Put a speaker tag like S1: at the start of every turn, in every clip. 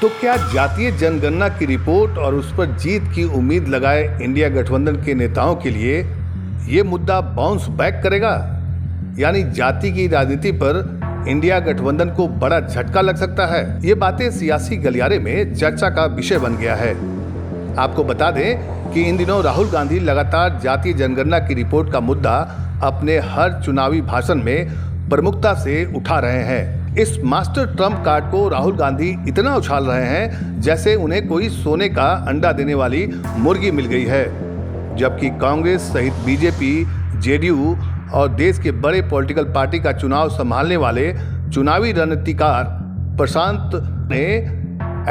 S1: तो क्या जातीय जनगणना की रिपोर्ट और उस पर जीत की उम्मीद लगाए इंडिया गठबंधन के नेताओं के लिए ये मुद्दा बाउंस बैक करेगा? यानी जाति की राजनीति पर इंडिया गठबंधन को बड़ा झटका लग सकता है। ये बातें सियासी गलियारे में चर्चा का विषय बन गया है। आपको बता दें कि इन दिनों राहुल गांधी लगातार जातीय जनगणना की रिपोर्ट का मुद्दा अपने हर चुनावी भाषण में प्रमुखता से उठा रहे हैं। इस मास्टर ट्रम्प कार्ड को राहुल गांधी इतना उछाल रहे हैं जैसे उन्हें कोई सोने का अंडा देने वाली मुर्गी मिल गई है। जबकि कांग्रेस सहित बीजेपी, जेडीयू और देश के बड़े पॉलिटिकल पार्टी का चुनाव संभालने वाले चुनावी रणनीतिकार प्रशांत ने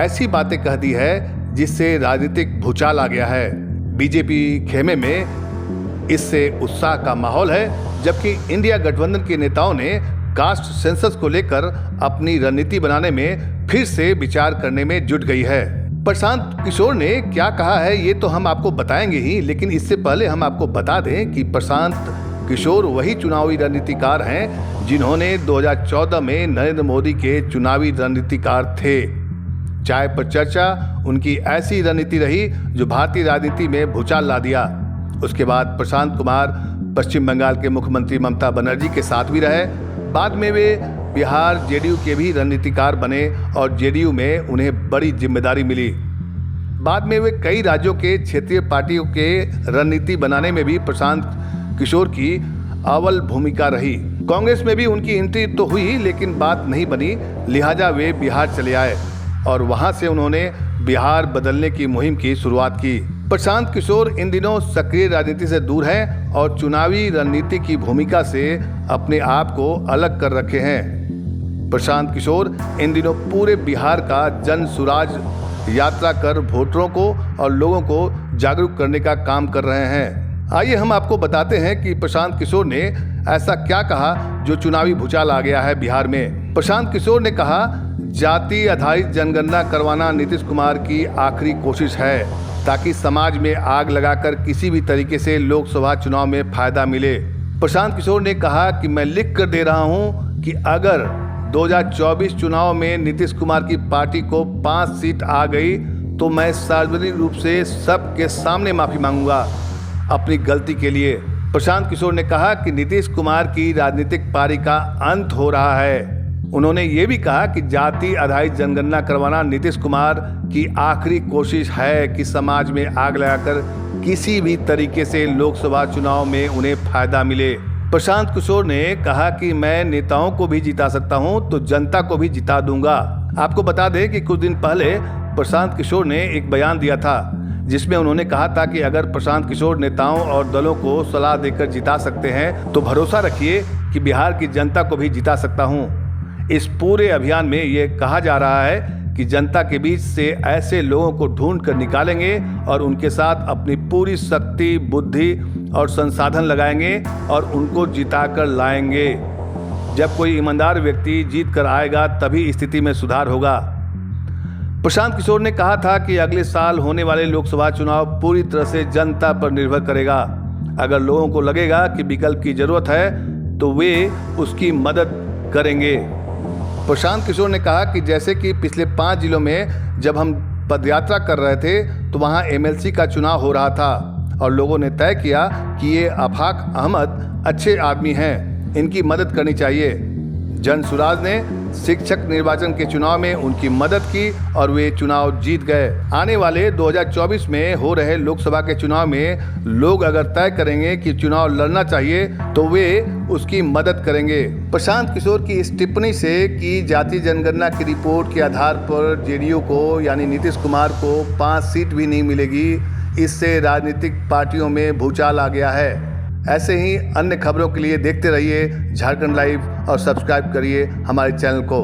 S1: ऐसी बातें कह दी है जिससे राजनीतिक भूचाल आ गया है। बीजेपी खेमे में इससे उत्साह का माहौल है, जबकि इंडिया गठबंधन के नेताओं ने कास्ट सेंसस को लेकर अपनी रणनीति बनाने में फिर से विचार करने में जुट गई है। प्रशांत किशोर ने क्या कहा है ये तो हम आपको बताएंगे ही, लेकिन इससे पहले हम आपको बता दें कि प्रशांत किशोर वही चुनावी रणनीतिकार हैं जिन्होंने 2014 में नरेंद्र मोदी के चुनावी रणनीतिकार थे। चाय पर चर्चा उनकी ऐसी रणनीति रही जो भारतीय राजनीति में भूचाल ला दिया। उसके बाद प्रशांत कुमार पश्चिम बंगाल के मुख्यमंत्री ममता बनर्जी के साथ भी रहे। बाद में वे बिहार जेडीयू के भी रणनीतिकार बने और जेडीयू में उन्हें बड़ी जिम्मेदारी मिली। बाद में वे कई राज्यों के क्षेत्रीय पार्टियों के रणनीति बनाने में भी प्रशांत किशोर की अव्वल भूमिका रही। कांग्रेस में भी उनकी एंट्री तो हुई लेकिन बात नहीं बनी, लिहाजा वे बिहार चले आए और वहां से उन्होंने बिहार बदलने की मुहिम की शुरुआत की। प्रशांत किशोर इन दिनों सक्रिय राजनीति से दूर हैं और चुनावी रणनीति की भूमिका से अपने आप को अलग कर रखे हैं। प्रशांत किशोर इन दिनों पूरे बिहार का जन सुराज यात्रा कर वोटरों को और लोगों को जागरूक करने का काम कर रहे हैं। आइए हम आपको बताते हैं कि प्रशांत किशोर ने ऐसा क्या कहा जो चुनावी भूचाल आ गया है बिहार में। प्रशांत किशोर ने कहा, जाति आधारित जनगणना करवाना नीतीश कुमार की आखिरी कोशिश है ताकि समाज में आग लगाकर किसी भी तरीके से लोकसभा चुनाव में फायदा मिले। प्रशांत किशोर ने कहा कि मैं लिख कर दे रहा हूं कि अगर 2024 चुनाव में नीतीश कुमार की पार्टी को 5 सीट आ गई तो मैं सार्वजनिक रूप से सबके सामने माफी मांगूंगा अपनी गलती के लिए। प्रशांत किशोर ने कहा कि नीतीश कुमार की राजनीतिक पारी का अंत हो रहा है। उन्होंने ये भी कहा कि जाति आधारित जनगणना करवाना नीतीश कुमार की आखिरी कोशिश है कि समाज में आग लगाकर किसी भी तरीके से लोकसभा चुनाव में उन्हें फायदा मिले। प्रशांत किशोर ने कहा कि मैं नेताओं को भी जिता सकता हूं तो जनता को भी जिता दूंगा। आपको बता दें कि कुछ दिन पहले प्रशांत किशोर ने एक बयान दिया था जिसमें उन्होंने कहा था कि अगर प्रशांत किशोर नेताओं और दलों को सलाह देकर जिता सकते हैं तो भरोसा रखिए कि बिहार की जनता को भी जिता सकता हूं। इस पूरे अभियान में ये कहा जा रहा है कि जनता के बीच से ऐसे लोगों को ढूंढ कर निकालेंगे और उनके साथ अपनी पूरी शक्ति, बुद्धि और संसाधन लगाएंगे और उनको जिताकर लाएंगे। जब कोई ईमानदार व्यक्ति जीत कर आएगा तभी स्थिति में सुधार होगा। प्रशांत किशोर ने कहा था कि अगले साल होने वाले लोकसभा चुनाव पूरी तरह से जनता पर निर्भर करेगा। अगर लोगों को लगेगा कि विकल्प की जरूरत है तो वे उसकी मदद करेंगे। प्रशांत किशोर ने कहा कि जैसे कि पिछले 5 जिलों में जब हम पदयात्रा कर रहे थे तो वहां एमएलसी का चुनाव हो रहा था और लोगों ने तय किया कि ये आफाक अहमद अच्छे आदमी हैं, इनकी मदद करनी चाहिए। जन सुराज ने शिक्षक निर्वाचन के चुनाव में उनकी मदद की और वे चुनाव जीत गए। आने वाले 2024 में हो रहे लोकसभा के चुनाव में लोग अगर तय करेंगे कि चुनाव लड़ना चाहिए तो वे उसकी मदद करेंगे। प्रशांत किशोर की इस टिप्पणी से कि जातीय जनगणना की रिपोर्ट के आधार पर जेडीयू को यानी नीतीश कुमार को 5 सीट भी नहीं मिलेगी, इससे राजनीतिक पार्टियों में भूचाल आ गया है। ऐसे ही अन्य खबरों के लिए देखते रहिए झारखंड लाइव और सब्सक्राइब करिए हमारे चैनल को।